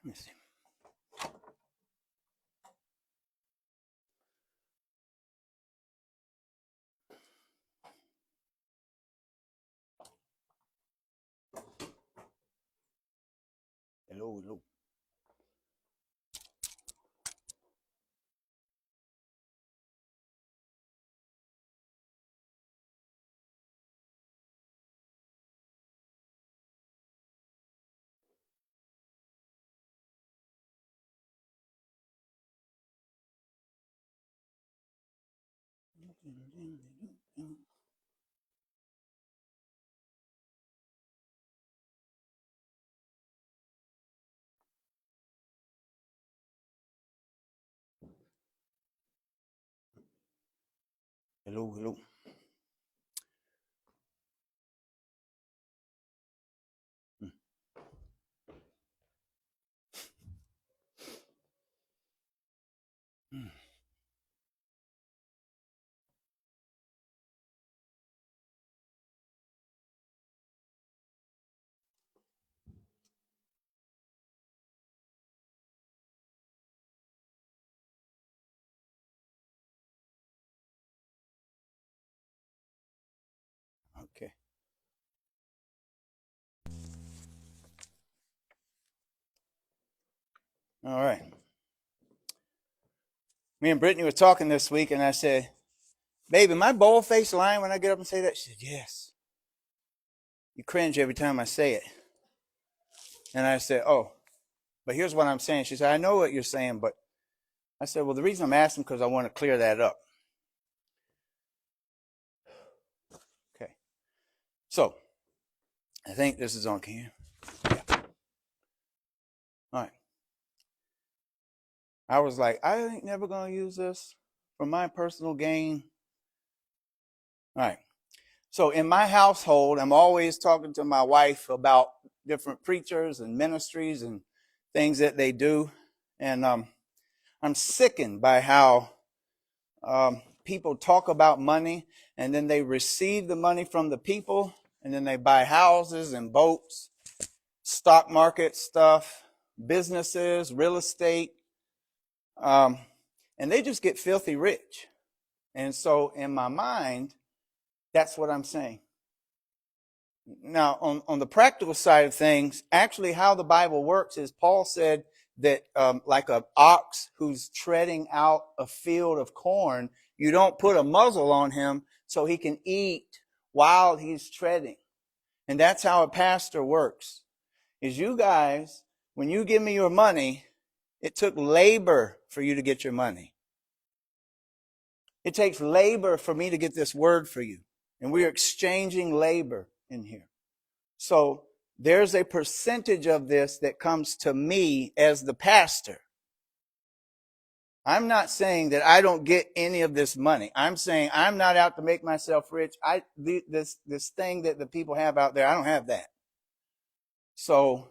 Let me see. Hello. Hello. Okay. All right. Me and Brittany were talking this week, and I said, "Baby, my bold face lying when I get up and say that?" She said, "Yes." You cringe every time I say it. And I said, "Oh, but here's what I'm saying." She said, "I know what you're saying, but," I said, "Well, the reason I'm asking because I want to clear that up." Okay. So, I think this is on camera. Yeah. All right. I was like, I ain't never going to use this for my personal gain. All right. So in my household, I'm always talking to my wife about different preachers and ministries and things that they do. And I'm sickened by how people talk about money and then they receive the money from the people and then they buy houses and boats, stock market stuff, businesses, real estate, and they just get filthy rich. And so in my mind, that's what I'm saying. Now, on the practical side of things, actually how the Bible works is Paul said that like an ox who's treading out a field of corn, you don't put a muzzle on him so he can eat while he's treading. And that's how a pastor works. Is you guys, when you give me your money, it took labor for you to get your money. It takes labor for me to get this word for you. And we're exchanging labor in here. So there's a percentage of this that comes to me as the pastor. I'm not saying that I don't get any of this money. I'm saying I'm not out to make myself rich. This thing that the people have out there, I don't have that. So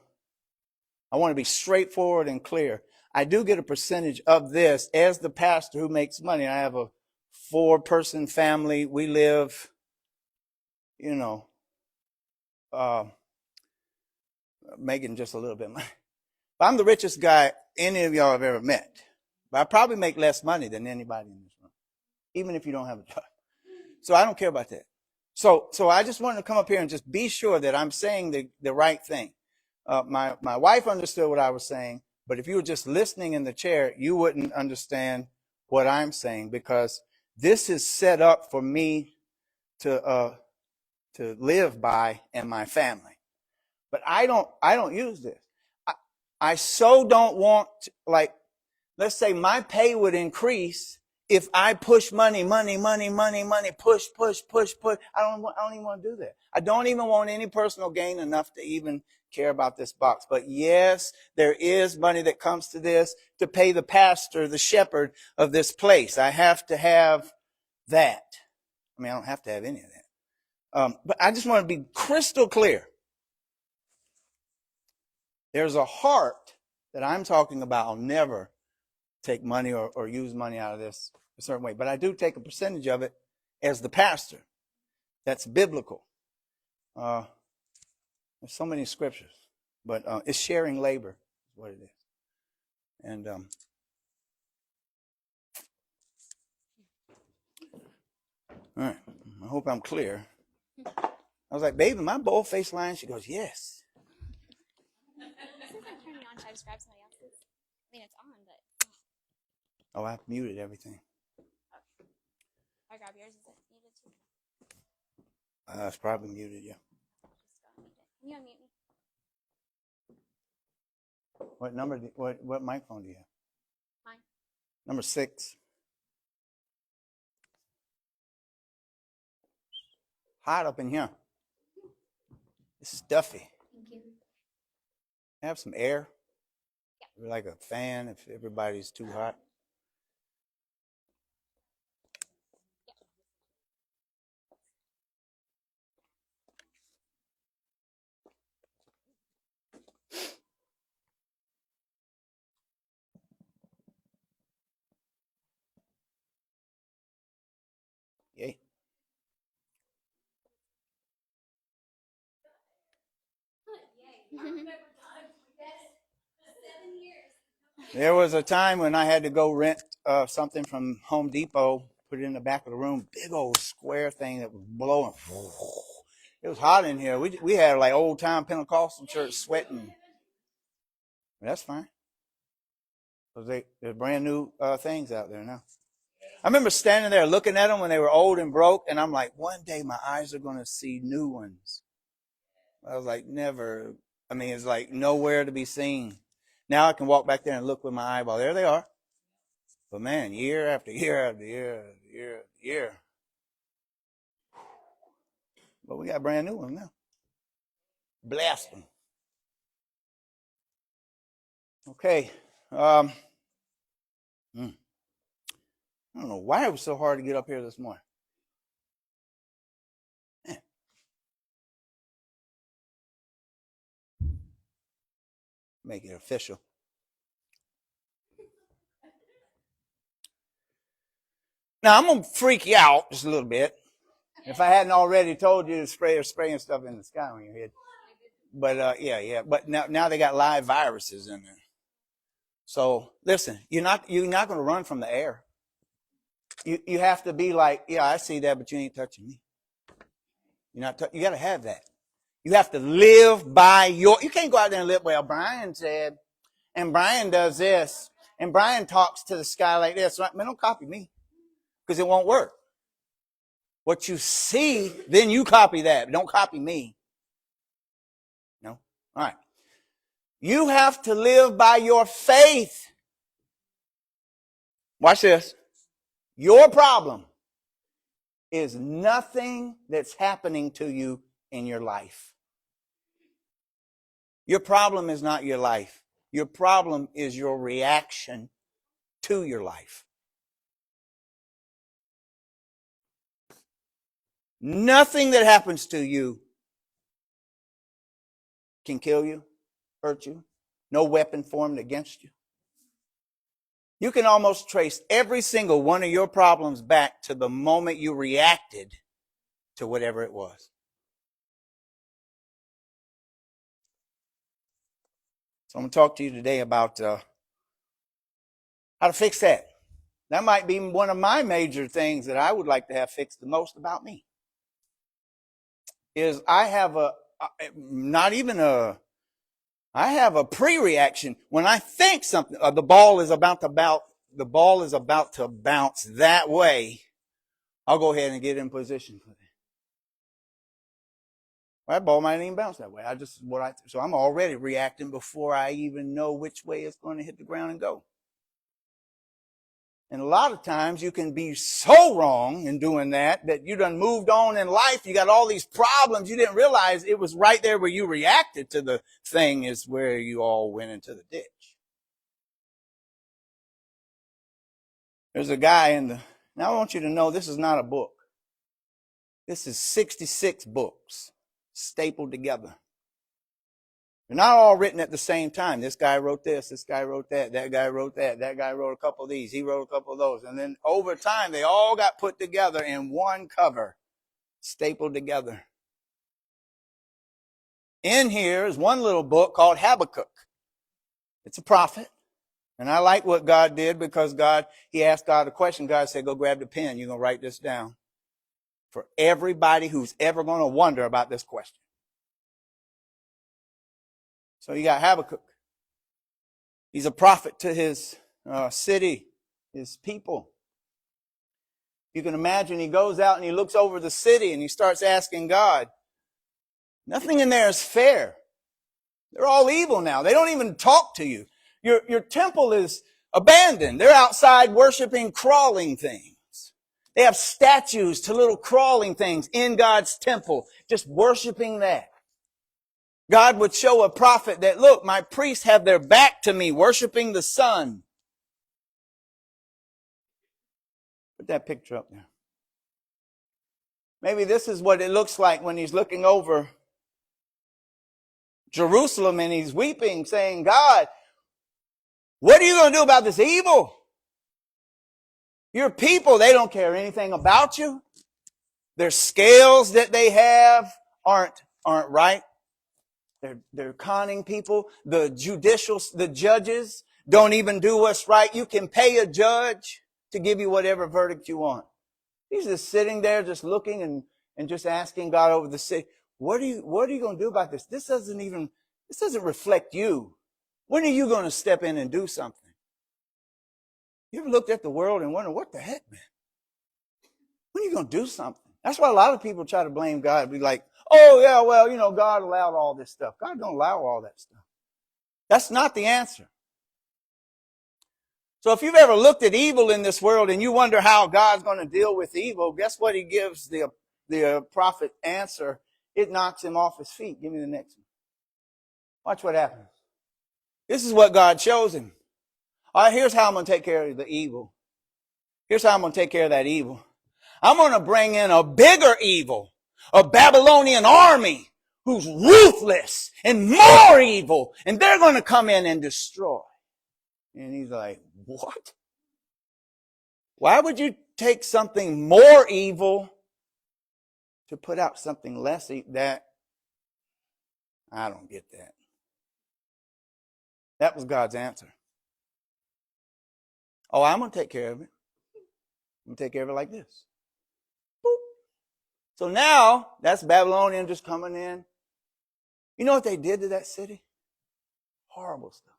I want to be straightforward and clear. I do get a percentage of this as the pastor who makes money. I have a 4-person family. We live, making just a little bit of money. I'm the richest guy any of y'all have ever met. But I probably make less money than anybody in this room, even if you don't have a job. So I don't care about that. So I just wanted to come up here and just be sure that I'm saying the right thing. My wife understood what I was saying, but if you were just listening in the chair, you wouldn't understand what I'm saying, because this is set up for me to live by and my family. But I don't use this. I so don't want, like, let's say my pay would increase if I push money, push. I don't even want to do that. I don't even want any personal gain enough to even care about this box. But yes, there is money that comes to this to pay the pastor, the shepherd of this place. I have to have that. I mean, I don't have to have any of that. But I just want to be crystal clear. There's a heart that I'm talking about. I'll never take money or use money out of this a certain way. But I do take a percentage of it as the pastor. That's biblical. There's so many scriptures. But it's sharing labor is what it is. And all right, I hope I'm clear. I was like, baby, my bold face line? She goes, yes. Since I'm turning on, should I just grab somebody else's? I mean, it's on, but. Oh, I've muted everything. Okay. I grab yours, is it muted too? It's probably muted, yeah. Just go mute it. Can you unmute me? What number, what microphone do you have? Mine. Number 6. Hot up in here. It's stuffy. Thank you. Have some air. Yeah. Like a fan if everybody's too hot. Yay. There was a time when I had to go rent something from Home Depot, put it in the back of the room, big old square thing that was blowing. It was hot in here. We had like old time Pentecostal church sweating. That's fine. Because there's brand new things out there now. I remember standing there looking at them when they were old and broke, and I'm like, one day my eyes are going to see new ones. I was like, never. I mean, it's like nowhere to be seen. Now I can walk back there and look with my eyeball. There they are. But man, year after year after year after year after year. But we got brand new ones now. Blast them. Okay. I don't know why it was so hard to get up here this morning. Man. Make it official. Now I'm gonna freak you out just a little bit. If I hadn't already told you to spraying stuff in the sky on your head. But yeah. But now they got live viruses in there. So listen, you're not going to run from the air. You have to be like, yeah, I see that, but you ain't touching me. You got to have that. You have to live by you can't go out there and live, well, Brian said, and Brian does this, and Brian talks to the sky like this. Right? Man, don't copy me, because it won't work. What you see, then you copy that. Don't copy me. No? All right. You have to live by your faith. Watch this. Your problem is nothing that's happening to you in your life. Your problem is not your life. Your problem is your reaction to your life. Nothing that happens to you can kill you, hurt you. No weapon formed against you. You can almost trace every single one of your problems back to the moment you reacted to whatever it was. So I'm going to talk to you today about how to fix that. That might be one of my major things that I would like to have fixed the most about me. Is I have a pre-reaction when I think something. The ball is about to bounce that way. I'll go ahead and get in position for that. Well, that ball might even bounce that way. So I'm already reacting before I even know which way it's going to hit the ground and go. And a lot of times you can be so wrong in doing that you done moved on in life. You got all these problems. You didn't realize it was right there where you reacted to the thing is where you all went into the ditch. There's a guy now I want you to know this is not a book. This is 66 books stapled together. They're not all written at the same time. This guy wrote this guy wrote that guy wrote that guy wrote a couple of these, he wrote a couple of those. And then over time, they all got put together in one cover, stapled together. In here is one little book called Habakkuk. It's a prophet. And I like what God did because he asked God a question. God said, go grab the pen. You're going to write this down for everybody who's ever going to wonder about this question. So you got Habakkuk. He's a prophet to his city, his people. You can imagine he goes out and he looks over the city and he starts asking God. Nothing in there is fair. They're all evil now. They don't even talk to you. Your temple is abandoned. They're outside worshiping crawling things. They have statues to little crawling things in God's temple, just worshiping that. God would show a prophet that, look, my priests have their back to me, worshiping the sun. Put that picture up there. Maybe this is what it looks like when he's looking over Jerusalem and he's weeping, saying, God, what are you going to do about this evil? Your people, they don't care anything about you. Their scales that they have aren't right. They're conning people. The judges don't even do what's right. You can pay a judge to give you whatever verdict you want. He's just sitting there just looking and just asking God over the city, what are you going to do about this? This doesn't reflect you. When are you going to step in and do something? You ever looked at the world and wonder, what the heck, man? When are you going to do something? That's why a lot of people try to blame God. Be like, oh, yeah, well, God allowed all this stuff. God don't allow all that stuff. That's not the answer. So if you've ever looked at evil in this world and you wonder how God's going to deal with evil, guess what he gives the prophet answer? It knocks him off his feet. Give me the next one. Watch what happens. This is what God shows him. All right, here's how I'm going to take care of the evil. Here's how I'm going to take care of that evil. I'm going to bring in a bigger evil, a Babylonian army who's ruthless and more evil, and they're going to come in and destroy. And he's like, what? Why would you take something more evil to put out something less evil? I don't get that. That was God's answer. Oh, I'm going to take care of it. I'm going to take care of it like this. Boop. So now, that's Babylonian just coming in. You know what they did to that city? Horrible stuff.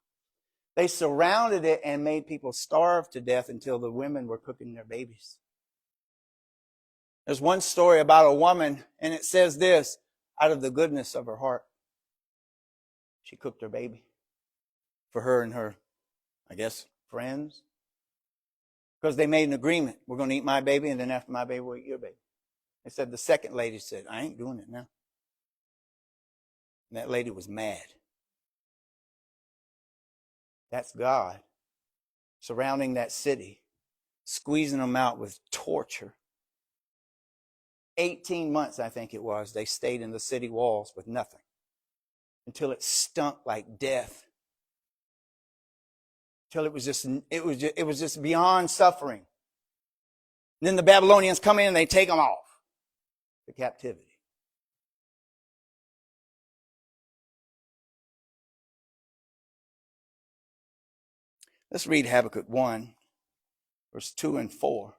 They surrounded it and made people starve to death until the women were cooking their babies. There's one story about a woman, and it says this, out of the goodness of her heart, she cooked her baby for her and her, I guess, friends. Because they made an agreement. We're going to eat my baby, and then after my baby, we'll eat your baby. They said, the second lady said, I ain't doing it now. And that lady was mad. That's God surrounding that city, squeezing them out with torture. 18 months, I think it was, they stayed in the city walls with nothing until it stunk like death. Until it was just beyond suffering. And then the Babylonians come in and they take them off to captivity. Let's read Habakkuk 1, verse 2 and 4.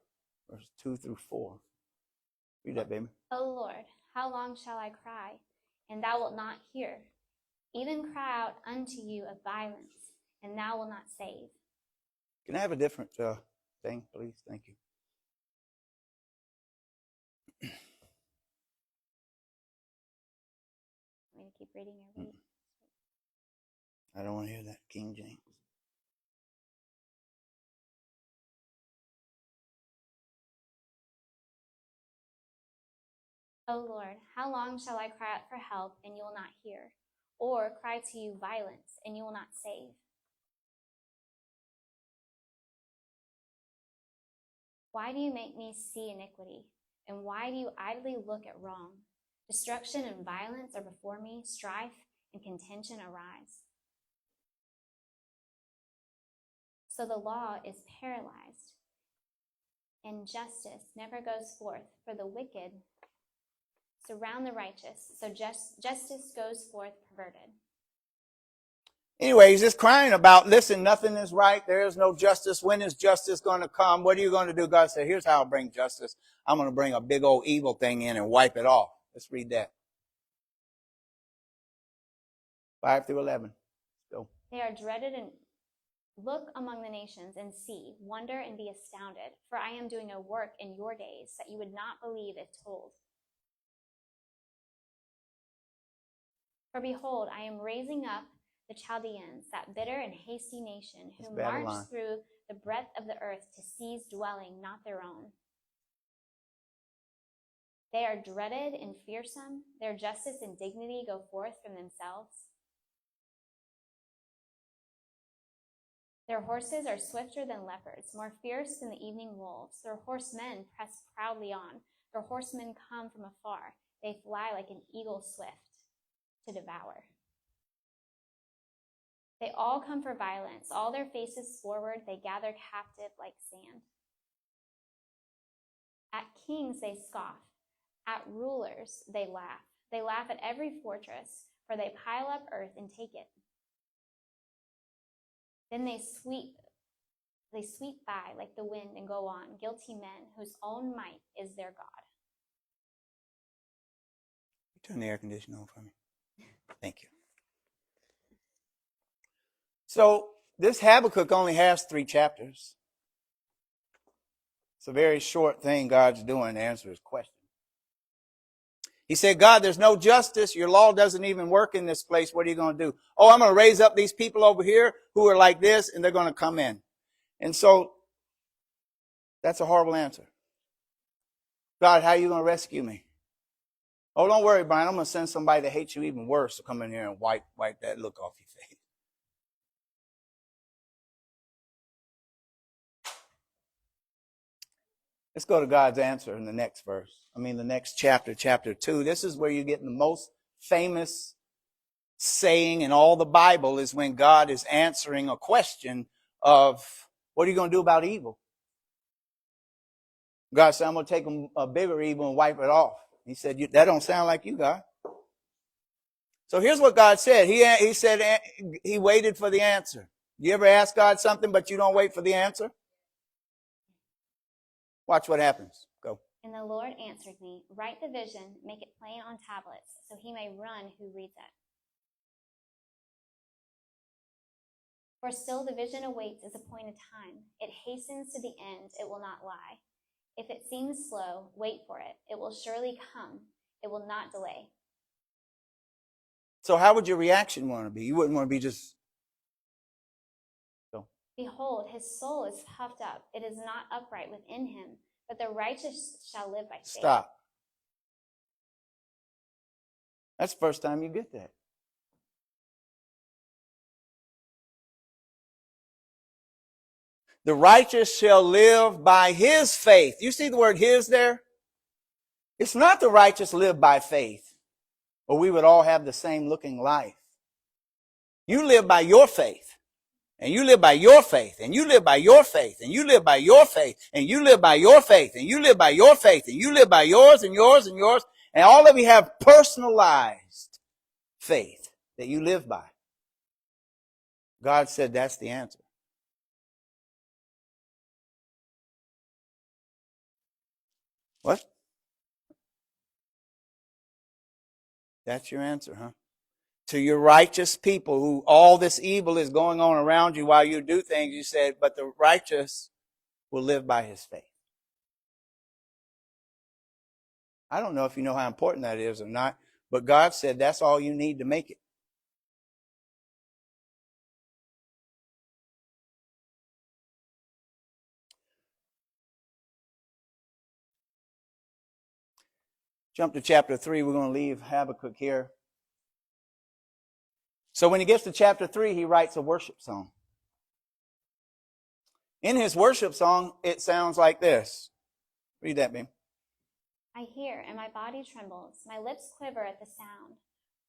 Verse 2 through 4. Read that, baby. O Lord, how long shall I cry, and thou wilt not hear? Even cry out unto you of violence, and thou wilt not save. Can I have a different thing, please? Thank you. I'm going to keep reading or read? I don't want to hear that, King James. O Lord, how long shall I cry out for help, and you will not hear? Or cry to you violence, and you will not save? Why do you make me see iniquity? And why do you idly look at wrong? Destruction and violence are before me, strife and contention arise. So the law is paralyzed, and justice never goes forth, for the wicked surround the righteous, so justice goes forth perverted. Anyway, he's just crying about, listen, nothing is right. There is no justice. When is justice going to come? What are you going to do? God said, here's how I'll bring justice. I'm going to bring a big old evil thing in and wipe it off. Let's read that. 5 through 11. Go. They are dreaded and look among the nations and see, wonder and be astounded, for I am doing a work in your days that you would not believe if told. For behold, I am raising up the Chaldeans, that bitter and hasty nation, who march through the breadth of the earth to seize dwelling not their own. They are dreaded and fearsome. Their justice and dignity go forth from themselves. Their horses are swifter than leopards, more fierce than the evening wolves. Their horsemen press proudly on. Their horsemen come from afar. They fly like an eagle swift to devour. They all come for violence, all their faces forward, they gather captive like sand. At kings they scoff, at rulers they laugh. They laugh at every fortress, for they pile up earth and take it. Then they sweep by like the wind and go on, guilty men whose own might is their God. Turn the air conditioner on for me. Thank you. So this Habakkuk only has 3 chapters. It's a very short thing God's doing to answer his question. He said, God, there's no justice. Your law doesn't even work in this place. What are you going to do? Oh, I'm going to raise up these people over here who are like this, and they're going to come in. And so that's a horrible answer. God, how are you going to rescue me? Oh, don't worry, Brian. I'm going to send somebody that hates you even worse to come in here and wipe that look off your face. Let's go to God's answer in the next verse. The next chapter, chapter 2. This is where you get the most famous saying in all the Bible, is when God is answering a question of, what are you going to do about evil? God said, I'm going to take a bigger evil and wipe it off. He said, that don't sound like you, God. So here's what God said. He said he waited for the answer. You ever ask God something, but you don't wait for the answer? Watch what happens. Go. And the Lord answered me, write the vision, make it plain on tablets, so he may run who reads it. For still the vision awaits its appointed time. It hastens to the end, it will not lie. If it seems slow, wait for it. It will surely come. It will not delay. So how would your reaction want to be? You wouldn't want to be just... Go. Behold, his soul is puffed up. It is not upright within him, but the righteous shall live by faith. Stop. That's the first time you get that. The righteous shall live by his faith. You see the word his there? It's not the righteous live by faith, or we would all have the same looking life. You live by your faith, and you live by your faith, and you live by your faith, and you live by your faith, and you live by your faith, and you live by your faith, and you live by yours and yours and yours, and all of you have personalized faith that you live by. God said that's the answer. What? That's your answer, huh? To your righteous people who all this evil is going on around you while you do things, you said, but the righteous will live by his faith. I don't know if you know how important that is or not, but God said that's all you need to make it. Jump to chapter 3. We're going to leave Habakkuk here. So when he gets to chapter 3, he writes a worship song. In his worship song, it sounds like this. Read that, babe. I hear, and my body trembles. My lips quiver at the sound.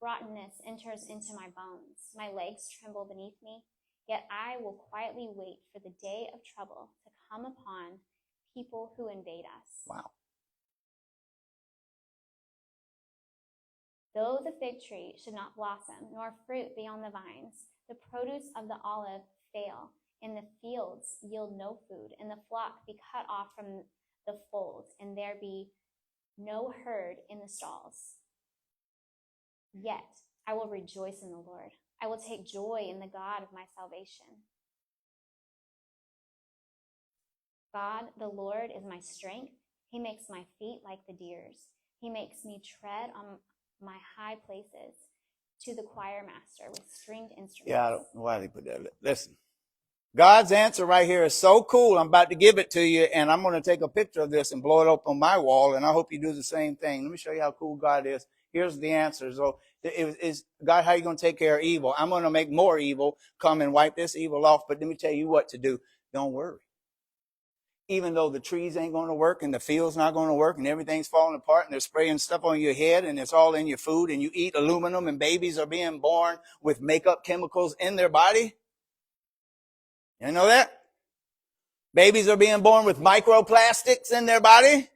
Rottenness enters into my bones. My legs tremble beneath me. Yet I will quietly wait for the day of trouble to come upon people who invade us. Wow. Though the fig tree should not blossom, nor fruit be on the vines, the produce of the olive fail, and the fields yield no food, and the flock be cut off from the fold, and there be no herd in the stalls. Yet I will rejoice in the Lord. I will take joy in the God of my salvation. God, the Lord, is my strength. He makes my feet like the deer's. He makes me tread on my high places, to the choir master with stringed instruments. Yeah, I don't know why they put that. Listen, God's answer right here is so cool. I'm about to give it to you, and I'm going to take a picture of this and blow it up on my wall, and I hope you do the same thing. Let me show you how cool God is. Here's the answer. So, God, how are you going to take care of evil? I'm going to make more evil come and wipe this evil off, but let me tell you what to do. Don't worry. Even though the trees ain't going to work and the field's not going to work and everything's falling apart and they're spraying stuff on your head and it's all in your food and you eat aluminum and babies are being born with makeup chemicals in their body. You know that? Babies are being born with microplastics in their body.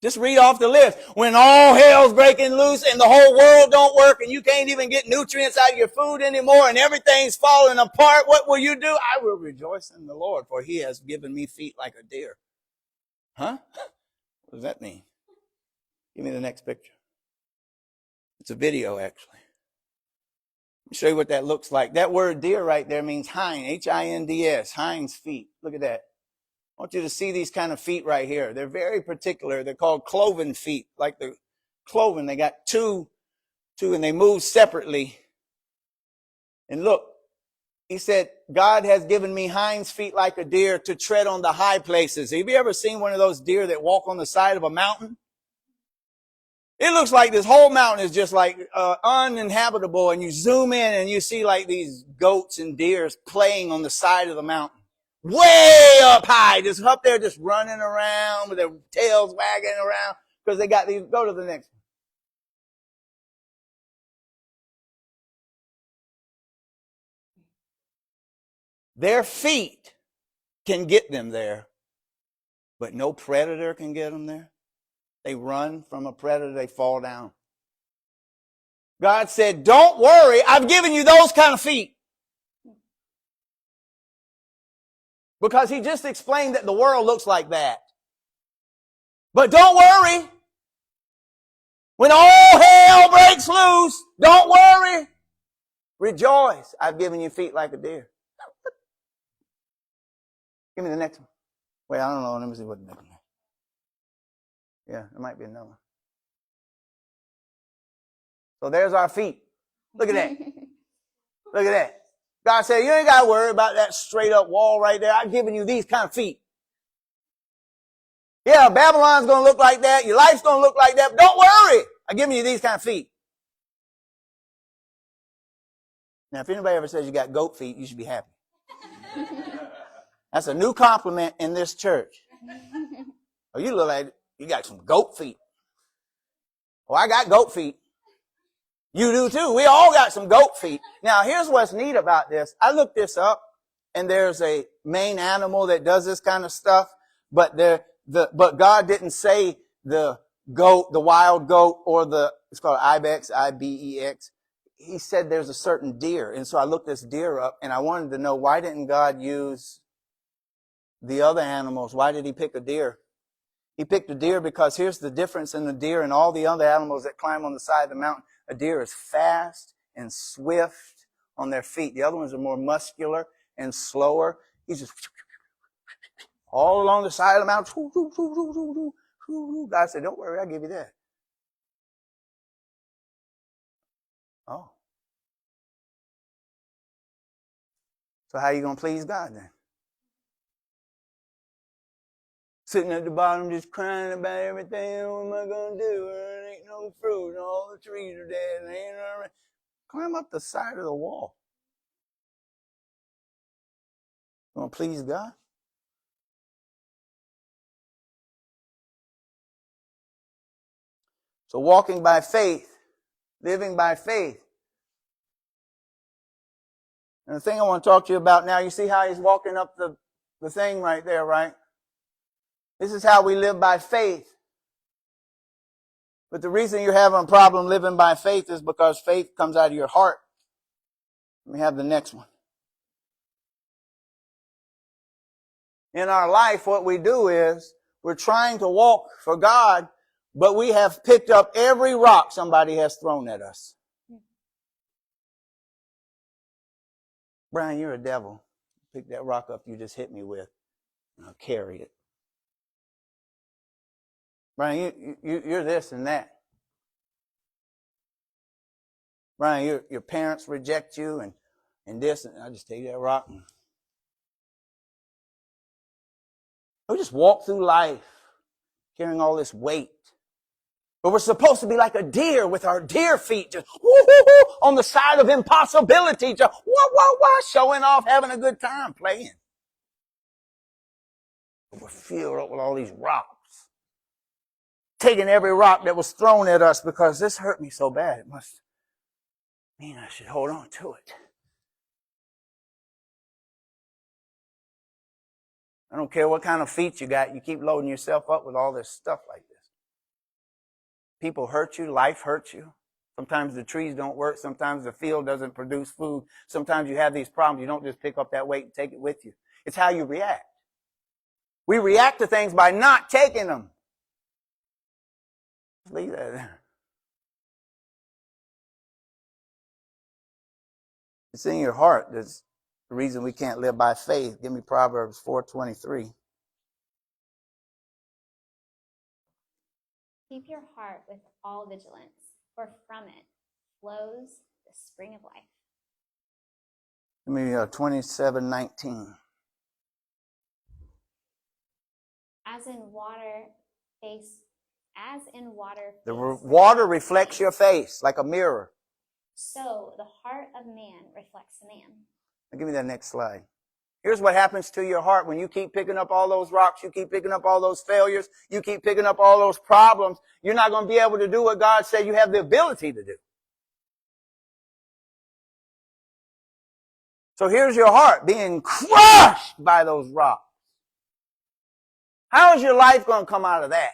Just read off the list. When all hell's breaking loose and the whole world don't work and you can't even get nutrients out of your food anymore and everything's falling apart, what will you do? I will rejoice in the Lord, for he has given me feet like a deer. Huh? What does that mean? Give me the next picture. It's a video, actually. Let me show you what that looks like. That word deer right there means hind, H-I-N-D-S, hind's feet. Look at that. I want you to see these kind of feet right here. They're very particular. They're called cloven feet. Like the cloven, they got two, and they move separately. And look, he said, God has given me hinds feet like a deer to tread on the high places. Have you ever seen one of those deer that walk on the side of a mountain? It looks like this whole mountain is just like uninhabitable, and you zoom in and you see like these goats and deers playing on the side of the mountain. Way up high, just up there, just running around with their tails wagging around because they got these. Go to the next one. Their feet can get them there, but no predator can get them there. They run from a predator, they fall down. God said, don't worry, I've given you those kind of feet. Because he just explained that the world looks like that. But don't worry. When all hell breaks loose, don't worry. Rejoice. I've given you feet like a deer. Give me the next one. Wait, I don't know. Let me see what the next one is. Yeah, there might be another one. So there's our feet. Look at that. Look at that. God said, you ain't got to worry about that straight up wall right there. I've given you these kind of feet. Yeah, Babylon's going to look like that. Your life's going to look like that. But don't worry. I've given you these kind of feet. Now, if anybody ever says you got goat feet, you should be happy. That's a new compliment in this church. Oh, you look like you got some goat feet. Oh, I got goat feet. You do too. We all got some goat feet. Now, here's what's neat about this. I looked this up, and there's a main animal that does this kind of stuff, but God didn't say the goat, the wild goat, or it's called ibex, I-B-E-X. He said there's a certain deer. And so I looked this deer up, and I wanted to know, why didn't God use the other animals? Why did he pick a deer? He picked a deer because here's the difference in the deer and all the other animals that climb on the side of the mountain. A deer is fast and swift on their feet. The other ones are more muscular and slower. He's just all along the side of the mountain. God said, don't worry, I'll give you that. Oh. So how are you going to please God then? Sitting at the bottom just crying about everything. What am I going to do? There ain't no fruit and all the trees are dead. And ain't no... Climb up the side of the wall. You want to please God? So walking by faith, living by faith. And the thing I want to talk to you about now, you see how he's walking up the thing right there, right? This is how we live by faith. But the reason you're having a problem living by faith is because faith comes out of your heart. Let me have the next one. In our life, what we do is we're trying to walk for God, but we have picked up every rock somebody has thrown at us. Brian, you're a devil. Pick that rock up you just hit me with, and I'll carry it. Brian, you're this and that. Brian, your parents reject you and this, and I'll just take that rock and we just walk through life carrying all this weight. But we're supposed to be like a deer with our deer feet just woo-hoo-hoo, on the side of impossibility, just wah-wah-wah, showing off, having a good time playing. But we're filled up with all these rocks. Taking every rock that was thrown at us because this hurt me so bad. It must mean I should hold on to it. I don't care what kind of feet you got. You keep loading yourself up with all this stuff like this. People hurt you. Life hurts you. Sometimes the trees don't work. Sometimes the field doesn't produce food. Sometimes you have these problems. You don't just pick up that weight and take it with you. It's how you react. We react to things by not taking them. Leave that there. It's in your heart. That's the reason we can't live by faith. Give me Proverbs 4:23. Keep your heart with all vigilance, for from it flows the spring of life. Give me 27:19. As in water The water reflects your face like a mirror. So the heart of man reflects the man. Now give me that next slide. Here's what happens to your heart when you keep picking up all those rocks, you keep picking up all those failures, you keep picking up all those problems. You're not going to be able to do what God said you have the ability to do. So here's your heart being crushed by those rocks. How is your life going to come out of that?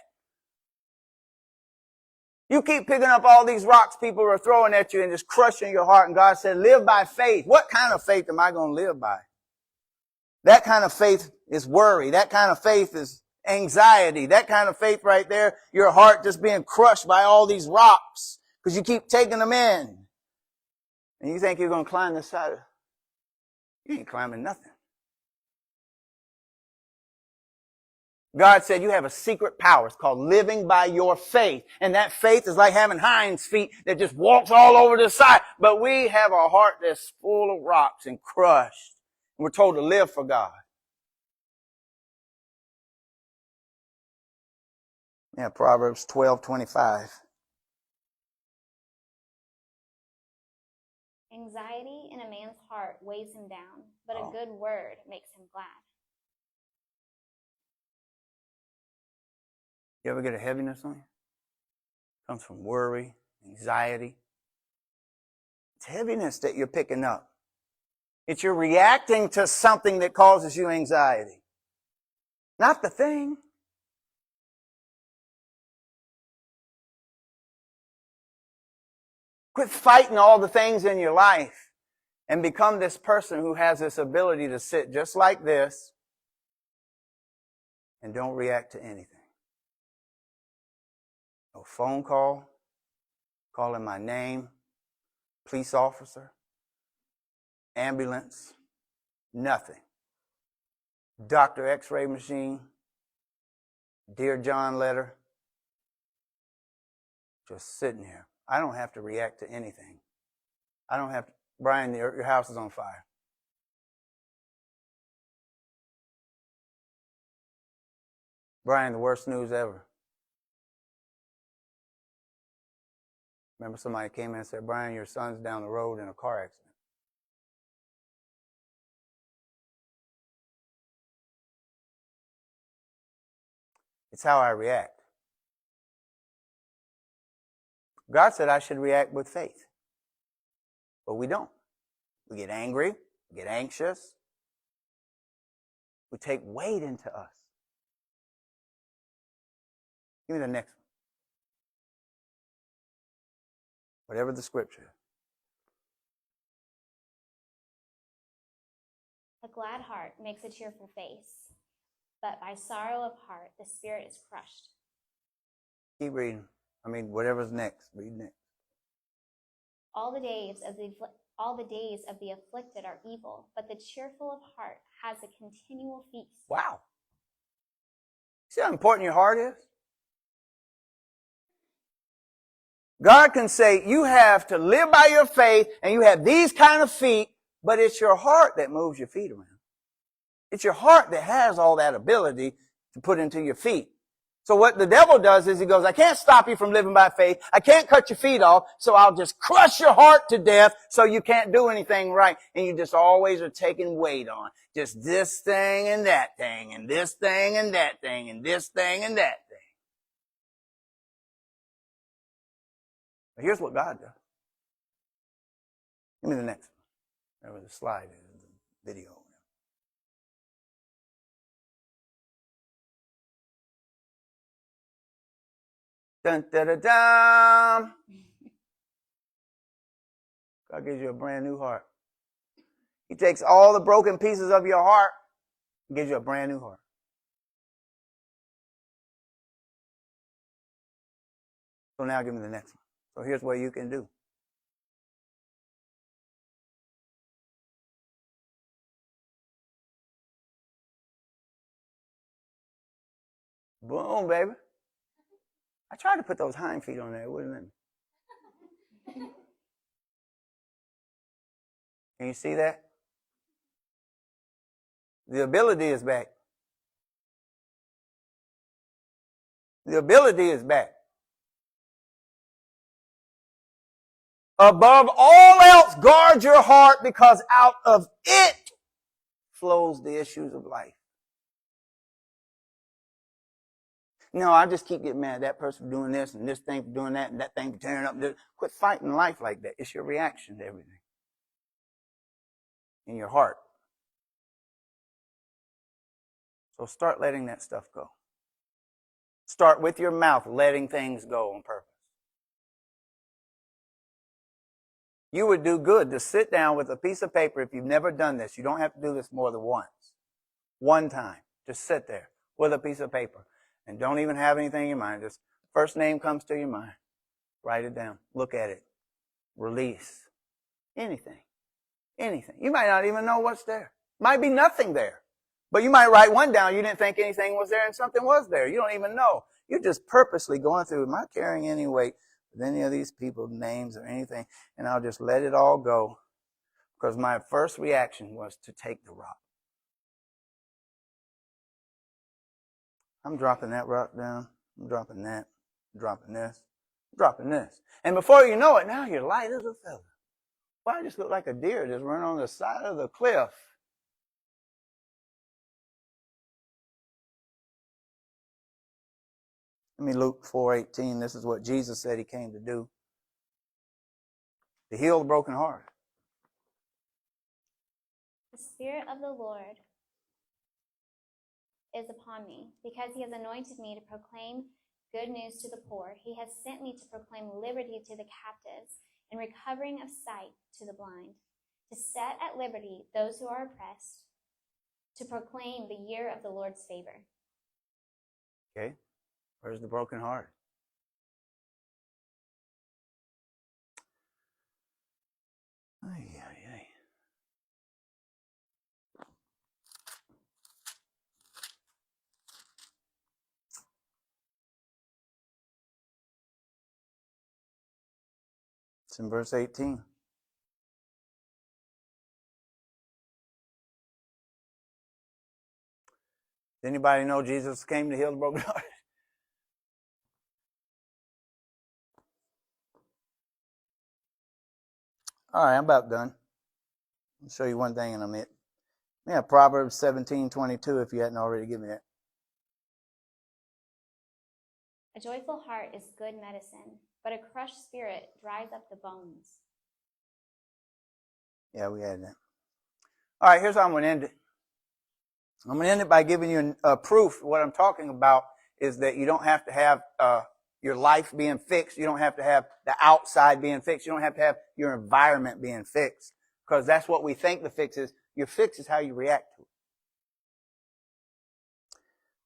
You keep picking up all these rocks people are throwing at you and just crushing your heart. And God said, live by faith. What kind of faith am I going to live by? That kind of faith is worry. That kind of faith is anxiety. That kind of faith right there, your heart just being crushed by all these rocks because you keep taking them in. And you think you're going to climb the side of, you ain't climbing nothing. God said you have a secret power. It's called living by your faith. And that faith is like having hinds feet that just walks all over the side. But we have a heart that's full of rocks and crushed. And we're told to live for God. Yeah, Proverbs 12:25. Anxiety in a man's heart weighs him down, but a good word makes him glad. You ever get a heaviness on you? It comes from worry, anxiety. It's heaviness that you're picking up. It's you're reacting to something that causes you anxiety. Not the thing. Quit fighting all the things in your life and become this person who has this ability to sit just like this and don't react to anything. No phone call, calling my name, police officer, ambulance, nothing. Doctor X-ray machine, Dear John letter, just sitting here. I don't have to react to anything. I don't have to, Brian, your house is on fire. Brian, the worst news ever. Remember somebody came in and said, Brian, your son's down the road in a car accident. It's how I react. God said I should react with faith. But we don't. We get angry, we get anxious. We take weight into us. Give me the next one. Whatever the scripture is. A glad heart makes a cheerful face, but by sorrow of heart the spirit is crushed. Keep reading. Whatever's next. Read next. All the days of the afflicted are evil, but the cheerful of heart has a continual feast. Wow. See how important your heart is? God can say you have to live by your faith and you have these kind of feet, but it's your heart that moves your feet around. It's your heart that has all that ability to put into your feet. So what the devil does is he goes, I can't stop you from living by faith. I can't cut your feet off, so I'll just crush your heart to death so you can't do anything right. And you just always are taking weight on. Just this thing and that thing and this thing and that thing and this thing and that thing. But here's what God does. Give me the next one. There was a slide, the video. Dun, da, da, da. God gives you a brand new heart. He takes all the broken pieces of your heart and gives you a brand new heart. So now give me the next one. So here's what you can do. Boom, baby. I tried to put those hind feet on there. It wouldn't let me. Can you see that? The ability is back. The ability is back. Above all else, guard your heart because out of it flows the issues of life. No, I just keep getting mad at that person for doing this and this thing for doing that and that thing for tearing up. Quit fighting life like that. It's your reaction to everything. In your heart. So start letting that stuff go. Start with your mouth letting things go on purpose. You would do good to sit down with a piece of paper if you've never done this. You don't have to do this more than once. One time. Just sit there with a piece of paper. And don't even have anything in your mind. Just first name comes to your mind. Write it down. Look at it. Release. Anything. Anything. You might not even know what's there. Might be nothing there. But you might write one down. You didn't think anything was there and something was there. You don't even know. You're just purposely going through, am I carrying any weight with any of these people's names or anything? And I'll just let it all go. Because my first reaction was to take the rock. I'm dropping that rock down. I'm dropping that. I'm dropping this. I'm dropping this. And before you know it, now you're light as a feather. Why, I just look like a deer just running on the side of the cliff. Luke 4:18. This is what Jesus said he came to do. To heal the broken heart. The Spirit of the Lord is upon me, because he has anointed me to proclaim good news to the poor. He has sent me to proclaim liberty to the captives and recovering of sight to the blind, to set at liberty those who are oppressed, to proclaim the year of the Lord's favor. Okay. Where's the broken heart? Ay, ay, ay. It's in verse 18. Does anybody know Jesus came to heal the broken heart? All right, I'm about done. I'll show you one thing in a minute. Yeah, Proverbs 17:22, if you hadn't already given me that. A joyful heart is good medicine, but a crushed spirit dries up the bones. Yeah, we had that. All right, here's how I'm going to end it. I'm going to end it by giving you a proof. What I'm talking about is that you don't have to have your life being fixed. You don't have to have the outside being fixed. You don't have to have your environment being fixed, because that's what we think the fix is. Your fix is how you react to it.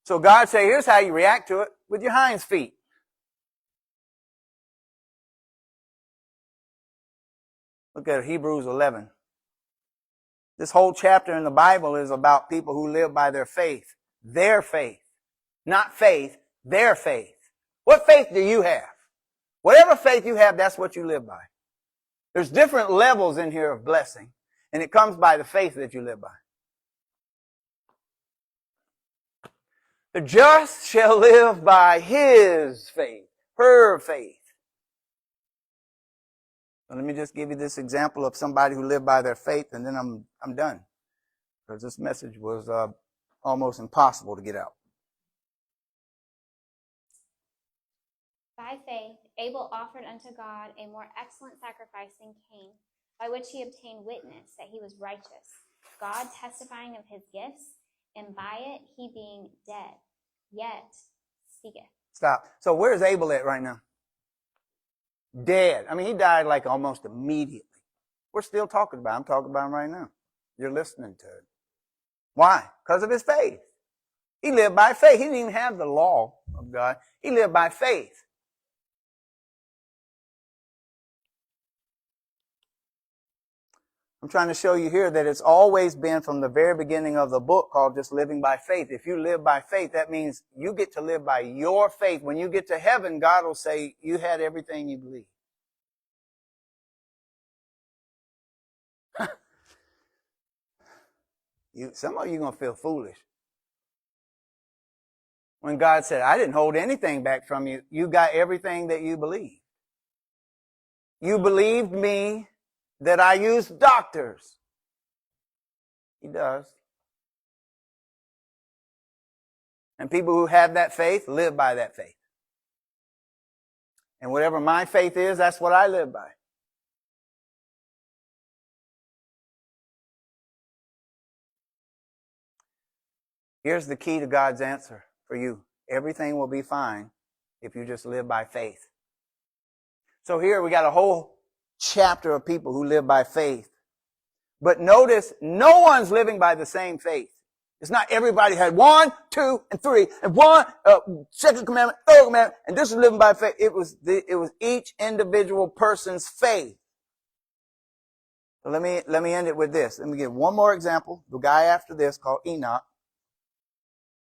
So God say, here's how you react to it, with your hinds feet. Look at Hebrews 11. This whole chapter in the Bible is about people who live by their faith. Their faith. Not faith, their faith. What faith do you have? Whatever faith you have, that's what you live by. There's different levels in here of blessing, and it comes by the faith that you live by. The just shall live by his faith, her faith. So let me just give you this example of somebody who lived by their faith, and then I'm done, because this message was almost impossible to get out. By faith, Abel offered unto God a more excellent sacrifice than Cain, by which he obtained witness that he was righteous, God testifying of his gifts, and by it he being dead, yet speaketh. Stop. So where's Abel at right now? Dead. I mean, he died like almost immediately. We're still talking about him. I'm talking about him right now. You're listening to it. Why? Because of his faith. He lived by faith. He didn't even have the law of God. He lived by faith. I'm trying to show you here that it's always been from the very beginning of the book called just living by faith. If you live by faith, that means you get to live by your faith. When you get to heaven, God will say, you had everything you believed. Some of you are going to feel foolish. When God said, I didn't hold anything back from you, you got everything that you believed. You believed me that I use doctors. He does. And people who have that faith live by that faith. And whatever my faith is, that's what I live by. Here's the key to God's answer for you. Everything will be fine if you just live by faith. So here we got a whole chapter of people who live by faith. But notice, no one's living by the same faith. It's not everybody had 1, 2, and 3, and second commandment, third commandment, and this is living by faith. It was each individual person's faith. So let me end it with this. Let me give one more example. The guy after this called Enoch.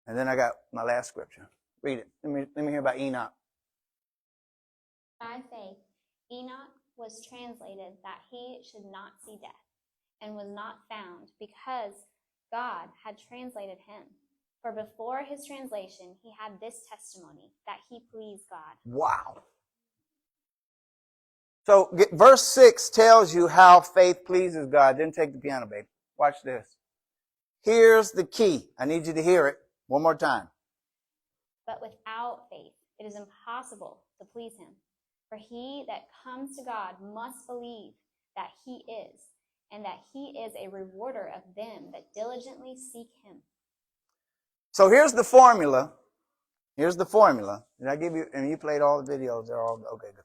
And then I got my last scripture. Read it. Let me hear about Enoch. By faith, Enoch was translated that he should not see death, and was not found, because God had translated him. For before his translation, he had this testimony, that he pleased God. Wow. So verse 6 tells you how faith pleases God. Then take the piano, babe. Watch this. Here's the key. I need you to hear it one more time. But without faith, it is impossible to please him. For he that comes to God must believe that he is, and that he is a rewarder of them that diligently seek him. So here's the formula. Here's the formula. Did I give you, and you played all the videos. They're all, okay, good.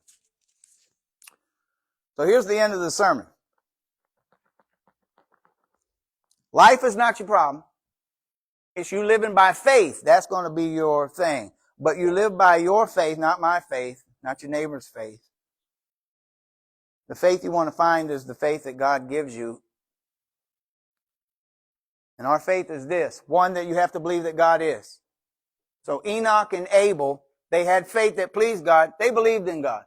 So here's the end of the sermon. Life is not your problem. It's you living by faith. That's going to be your thing. But you live by your faith, not my faith, not your neighbor's faith. The faith you want to find is the faith that God gives you. And our faith is this. One, that you have to believe that God is. So Enoch and Abel, they had faith that pleased God. They believed in God.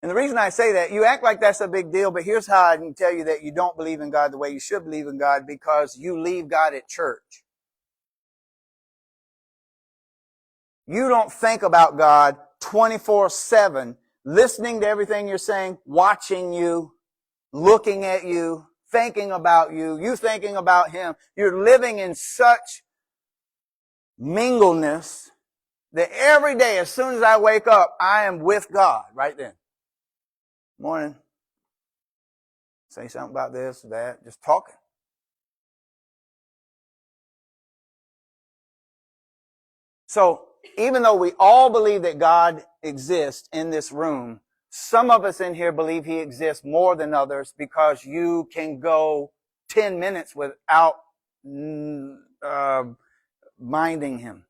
And the reason I say that, you act like that's a big deal, but here's how I can tell you that you don't believe in God the way you should believe in God, because you leave God at church. You don't think about God 24/7, listening to everything you're saying, watching you, looking at you, thinking about you, you thinking about Him. You're living in such mingleness that every day, as soon as I wake up, I am with God right then. Morning. Say something about this or that. Just talking. So even though we all believe that God exists in this room, some of us in here believe he exists more than others because you can go 10 minutes without minding him.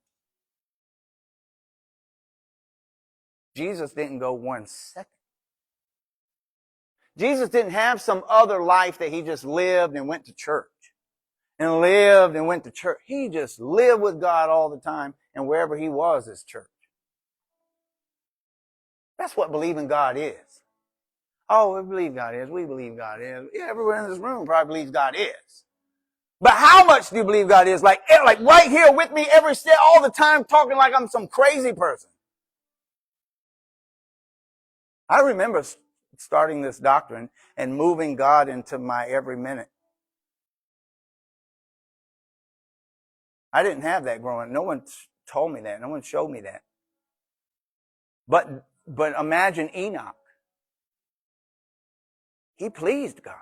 Jesus didn't go 1 second. Jesus didn't have some other life that he just lived and went to church. And lived and went to church. He just lived with God all the time, and wherever he was is church. That's what believing God is. Oh, we believe God is. We believe God is. Yeah, everyone in this room probably believes God is. But how much do you believe God is? Like right here with me every step, all the time, talking like I'm some crazy person. I remember starting this doctrine and moving God into my every minute. I didn't have that growing up. No one told me that. No one showed me that. But imagine Enoch. He pleased God,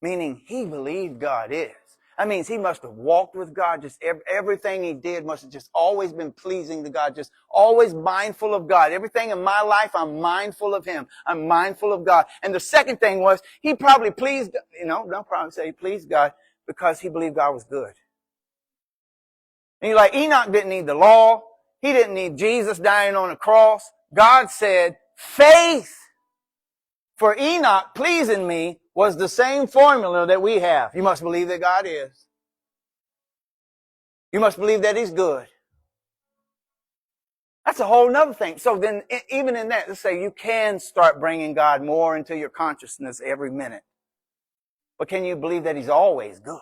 meaning he believed God is. That means he must have walked with God. Just everything he did must have just always been pleasing to God, just always mindful of God. Everything in my life, I'm mindful of him. I'm mindful of God. And the second thing was, he probably pleased, don't probably say he pleased God because he believed God was good. And you're like, Enoch didn't need the law. He didn't need Jesus dying on the cross. God said, faith for Enoch pleasing me was the same formula that we have. You must believe that God is. You must believe that he's good. That's a whole nother thing. So then, even in that, let's say you can start bringing God more into your consciousness every minute. But can you believe that he's always good?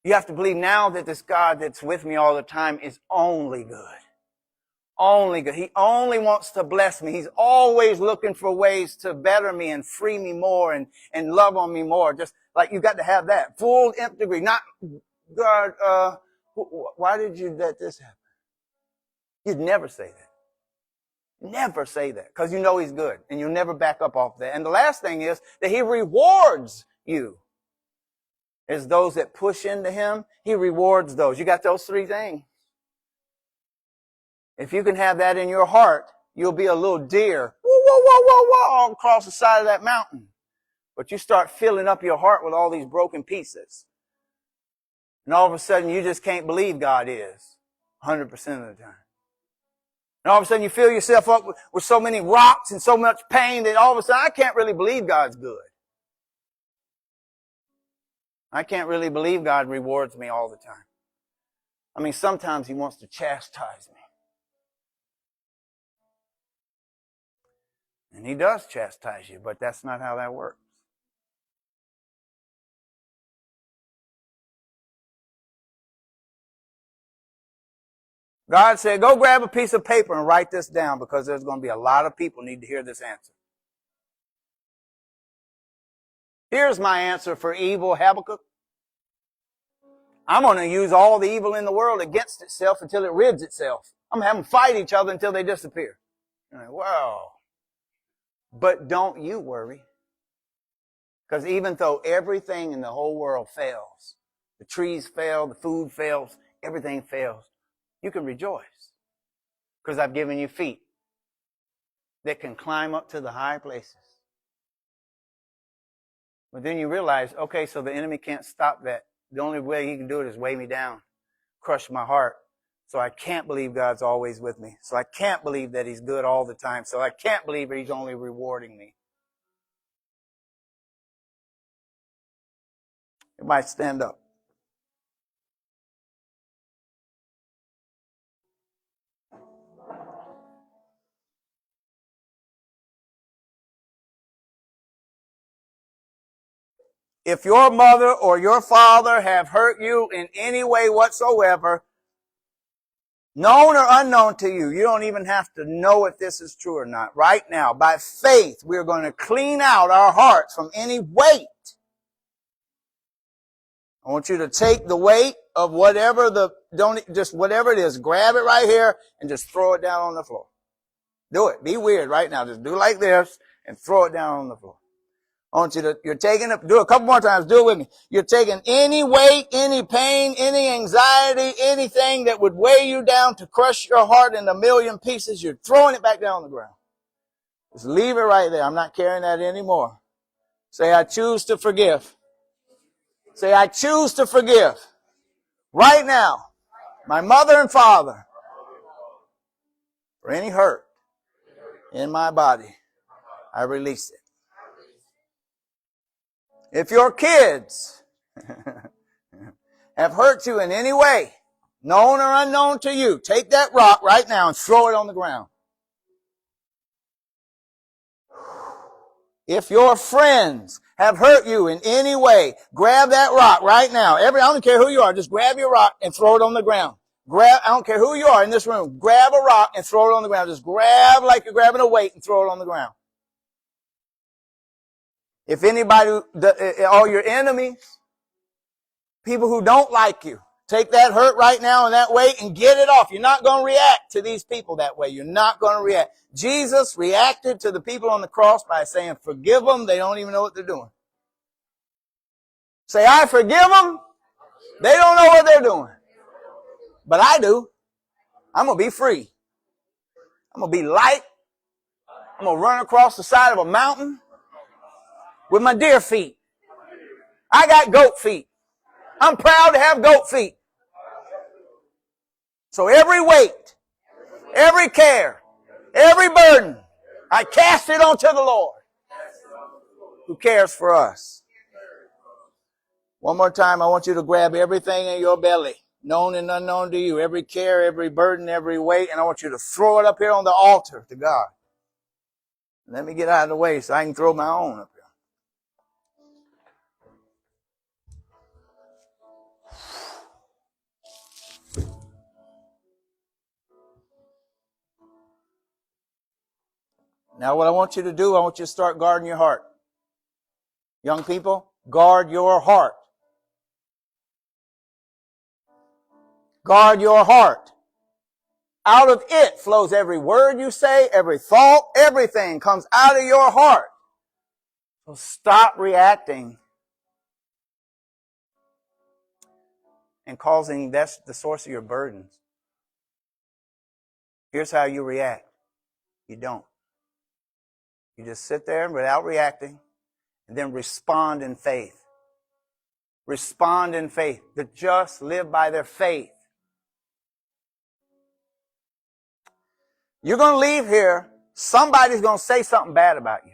You have to believe now that this God that's with me all the time is only good. Only good. He only wants to bless me. He's always looking for ways to better me and free me more and love on me more. Just like you got to have that full nth degree. Not, God, why did you let this happen? You'd never say that. Never say that because you know he's good and you'll never back up off that. And the last thing is that he rewards you. As those that push into him, he rewards those. You got those three things. If you can have that in your heart, you'll be a little deer. Whoa, whoa, whoa, whoa, whoa, all across the side of that mountain. But you start filling up your heart with all these broken pieces. And all of a sudden, you just can't believe God is 100% of the time. And all of a sudden, you fill yourself up with so many rocks and so much pain that all of a sudden, I can't really believe God's good. I can't really believe God rewards me all the time. I mean, sometimes he wants to chastise me. And he does chastise you, but that's not how that works. God said, go grab a piece of paper and write this down because there's going to be a lot of people need to hear this answer. Here's my answer for evil, Habakkuk. I'm going to use all the evil in the world against itself until it rids itself. I'm going to have them fight each other until they disappear. You're like, wow. But don't you worry. Because even though everything in the whole world fails, the trees fail, the food fails, everything fails, you can rejoice. Because I've given you feet that can climb up to the high places. But then you realize, okay, so the enemy can't stop that. The only way he can do it is weigh me down, crush my heart. So I can't believe God's always with me. So I can't believe that he's good all the time. So I can't believe that he's only rewarding me. It might stand up. If your mother or your father have hurt you in any way whatsoever, known or unknown to you, you don't even have to know if this is true or not. Right now, by faith, we're going to clean out our hearts from any weight. I want you to take the weight of whatever whatever it is, grab it right here and just throw it down on the floor. Do it. Be weird right now. Just do like this and throw it down on the floor. I want you to, you're taking it, do it a couple more times, do it with me. You're taking any weight, any pain, any anxiety, anything that would weigh you down to crush your heart in a million pieces, you're throwing it back down on the ground. Just leave it right there. I'm not carrying that anymore. Say, I choose to forgive. Say, I choose to forgive. Right now, my mother and father, for any hurt in my body, I release it. If your kids have hurt you in any way, known or unknown to you, take that rock right now and throw it on the ground. If your friends have hurt you in any way, grab that rock right now. I don't care who you are, just grab your rock and throw it on the ground. I don't care who you are in this room, grab a rock and throw it on the ground. Just grab like you're grabbing a weight and throw it on the ground. If anybody, all your enemies, people who don't like you, take that hurt right now and that weight and get it off. You're not going to react to these people that way. You're not going to react. Jesus reacted to the people on the cross by saying, forgive them. They don't even know what they're doing. Say, I forgive them. They don't know what they're doing. But I do. I'm going to be free. I'm going to be light. I'm going to run across the side of a mountain with my deer feet. I got goat feet. I'm proud to have goat feet. So every weight, every care, every burden, I cast it onto the Lord who cares for us. One more time, I want you to grab everything in your belly, known and unknown to you, every care, every burden, every weight, and I want you to throw it up here on the altar to God. Let me get out of the way so I can throw my own up here. Now what I want you to do, I want you to start guarding your heart. Young people, guard your heart. Guard your heart. Out of it flows every word you say, every thought, everything comes out of your heart. So stop reacting and causing that's the source of your burdens. Here's how you react. You don't. You just sit there without reacting and then respond in faith. Respond in faith. The just live by their faith. You're going to leave here, somebody's going to say something bad about you.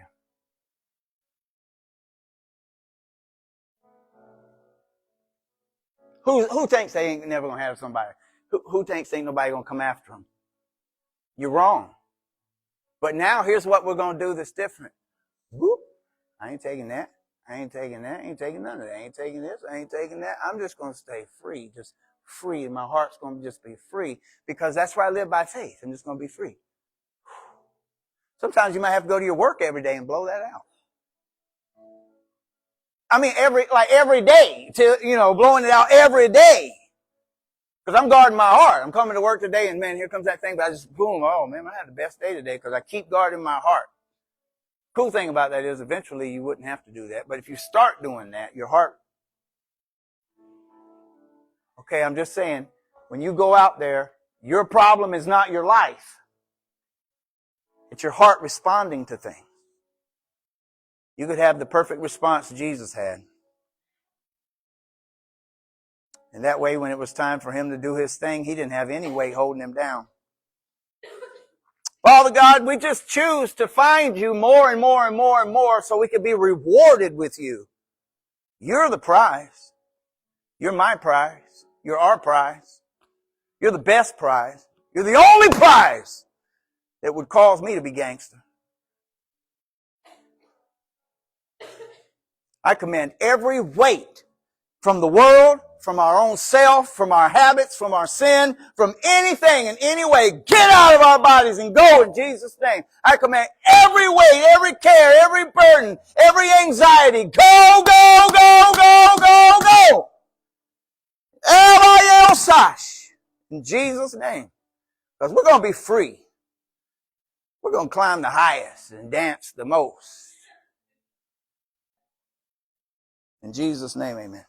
Who thinks they ain't never going to have somebody? Who thinks ain't nobody going to come after them? You're wrong. But now here's what we're going to do that's different. Whoop. I ain't taking that. I ain't taking that. I ain't taking none of that. I ain't taking this. I ain't taking that. I'm just going to stay free. Just free. And my heart's going to just be free because that's where I live by faith. I'm just going to be free. Sometimes you might have to go to your work every day and blow that out. I mean, every day blowing it out every day. Because I'm guarding my heart. I'm coming to work today and man, here comes that thing, but I just boom, oh man, I had the best day today because I keep guarding my heart. Cool thing about that is eventually you wouldn't have to do that. But if you start doing that, your heart. Okay, I'm just saying, when you go out there, your problem is not your life. It's your heart responding to things. You could have the perfect response Jesus had. And that way, when it was time for him to do his thing, he didn't have any weight holding him down. Father God, we just choose to find you more and more and more and more so we can be rewarded with you. You're the prize. You're my prize. You're our prize. You're the best prize. You're the only prize that would cause me to be gangster. I command every weight from the world, from our own self, from our habits, from our sin, from anything in any way, get out of our bodies and go in Jesus' name. I command every weight, every care, every burden, every anxiety, go, go, go, go, go, go. In Jesus' name. Because we're going to be free. We're going to climb the highest and dance the most. In Jesus' name, amen.